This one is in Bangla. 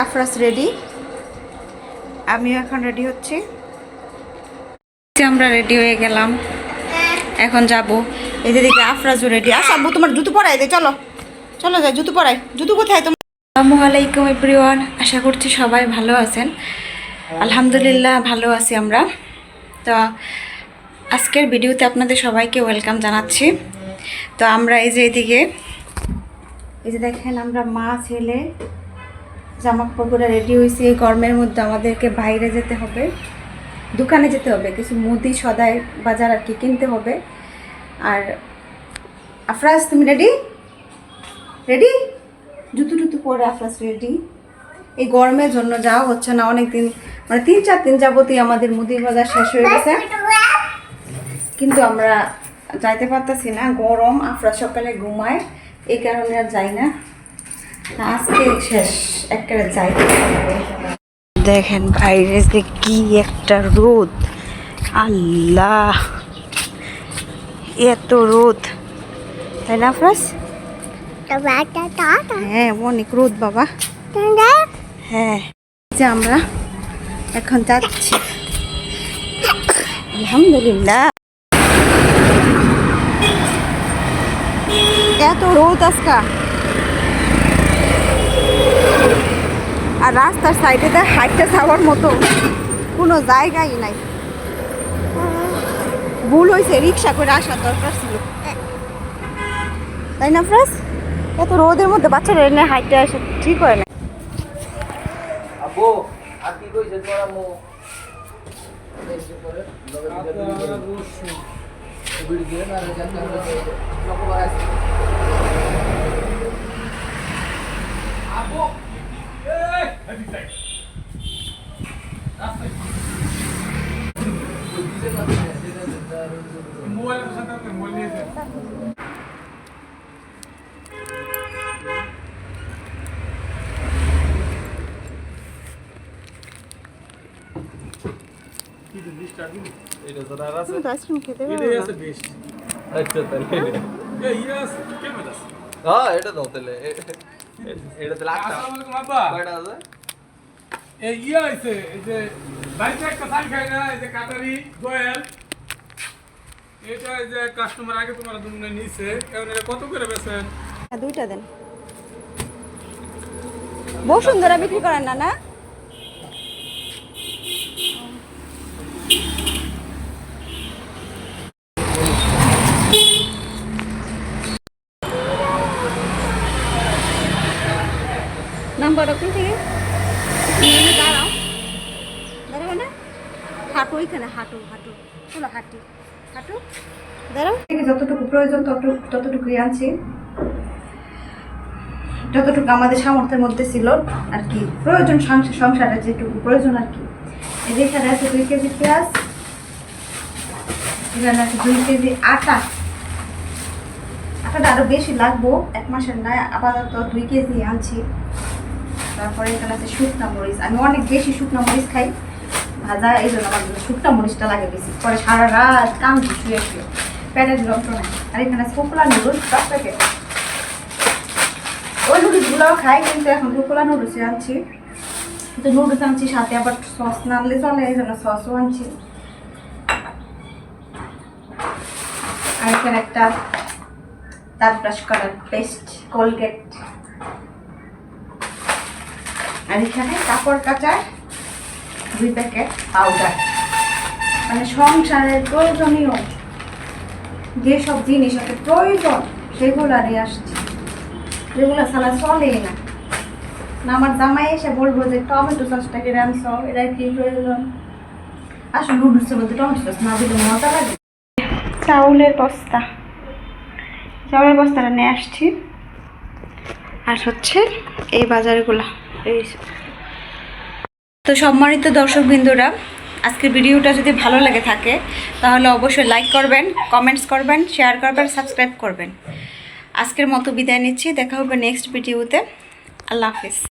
আফরাজ রেডি, আমিও এখন রেডি হচ্ছি। আমরা রেডি হয়ে গেলাম, এখন যাব। এই যে দিকে আফরাজও রেডি। আব্বু তোমার জুতো পরাই দে, চলো চলো যাই, জুতো পরাই। জুতো কোথায় তোমার? আসসালামু আলাইকুম এভরিওয়ান, আশা করছি সবাই ভালো আছেন। আলহামদুলিল্লাহ ভালো আছি আমরা। তো আজকের ভিডিওতে আপনাদের সবাইকে ওয়েলকাম জানাচ্ছি। তো আমরা এই যে এদিকে এই যে দেখেন, আমরা মা ছেলে জামা কাপড় রেডি হয়েছি। এই গরমের মধ্যে আমাদেরকে বাইরে যেতে হবে, দোকানে যেতে হবে, কিছু মুদি সদাই বাজার আর কি কিনতে হবে। আর আফরাজ তুমি রেডি? রেডি? জুতো টুতো পরে আফরাজ রেডি। এই গরমের জন্য যাওয়া হচ্ছে না, অনেক দিন মানে 3-4 দিন যাবতই আমাদের মুদি বাজার শেষ হয়ে গেছে, কিন্তু আমরা যাইতে পারতেছি না, গরম। আফরাজ সকালে ঘুমায়, এই কারণে আর যাই না। আজকে শেষ, একেবারে যাইতে হবে। দেখেন বাইরে যে কি একটা রোদ, আল্লাহ এত রোদ, তাই না আফরাজ? হ্যাঁ অনেক রোদ বাবা। হ্যাঁ, যে আমরা এখন যাচ্ছি আলহামদুলিল্লাহ। এত রোদ আজকা, আর রাস্তার সাইডে তো হাইটে যাওয়ার মতো কোনো জায়গাই নাই। ভুল হয়েছে, রিক্সা করে আসার দরকার ছিল, তাই না ফ্রেস? এত রোদের মধ্যে বাচ্চারা এনে হাইটে আসা ঠিক হয় না। আব্বু আর কি কইছে তোর আম্মু? ভিডিও দিয়ে না জানতে হবে লোক আছে। আব্বু এই আদি তাই রাস্তা মোবাইলের সাথে মোবাইল নিয়ে যা। এটা তো আর আছে, তুমি তো আইসক্রিম খেতে এটা পারো আছে বেস্ট। আচ্ছা তাহলে এই ইয়াস কেমন আছে? হ্যাঁ এটা দাও তাহলে, এটা তাহলে আটটা। আসসালামু আলাইকুম আব্বা। কয়টা আছে? এই ইয়া আছে, এই যে বাইরে একটা সাল খাই না, এই যে কাটারি দোয়েল, এটা এই যে কাস্টমার আগে তোমার জন্য নিছে, এখন এটা কত করে বেচেন? দুইটা দেন। বসুন্ধরা বিক্রি করেন না? না নাম্বার কোন থেকে? দাঁড়াও দাঁড়াও না, হাঁটো এখানে, হাঁটো হাঁটো, চলো হাঁটি হাঁটো, দাঁড়াও। যতটুকু প্রয়োজন ততটুকুই আনছি, যতটুকু আমাদের সামর্থ্যের মধ্যে ছিল আর কি, প্রয়োজন সংসারে যেটুকু প্রয়োজন আর কি। এই যে এখানে আছে 2 কেজি পেঁয়াজ, এখানে আছে 2 কেজি আটা। আটাটা আরো বেশি লাগবো, 1 মাসের নয়, আপাতত 2 কেজি আনছি। তারপরে এখানে আছে শুকনা মরিচ, আমি অনেক বেশি শুকনা মরিচ খাই ভাজা, এই জন্য আমার শুকনা মরিচটা লাগে বেশি, পরে সারা রাত কামড়ি শুয়ে শুয়ে পেটের যন্ত্রণা। আর এখানে আছে পোকলা নুডলস 10 প্যাকেট, ওই নুডলসগুলোও খাই, কিন্তু এখন পোকলা নুডলসই আনছি। কিন্তু নুডলস আনছি সাথে আবার সস না আনলে চলে, এই জন্য সসও আনছি। আর এখানে একটা দাঁত ব্রাশ করার পেস্ট, কোলগেট। আর এখানে কাপড় কাচার 2 প্যাকেট পাউডার। মানে সংসারের প্রয়োজনীয় যেসব জিনিস আছে প্রয়োজন সেগুলো নিয়ে আসছি, যেগুলো ছাড়া চলেই না। আমার জামাই এসে বলবো যে টমেটো সসটা কিনে আনছো, এটা কি প্রয়োজন? আসলে নুডলসের মধ্যে টমেটো সস না দিলে মজা লাগে। চাউলের বস্তাটা নিয়ে আসছি। আর হচ্ছে এই বাজারগুলা, এই তো সম্মানিত দর্শকবৃন্দরা, আজকের ভিডিওটা যদি ভালো লাগে থাকে তাহলে অবশ্যই লাইক করবেন, কমেন্টস করবেন, শেয়ার করবেন, সাবস্ক্রাইব করবেন। আজকের মতো বিদায় নিচ্ছি, দেখা হবে নেক্সট ভিডিওতে। আল্লাহ হাফিজ।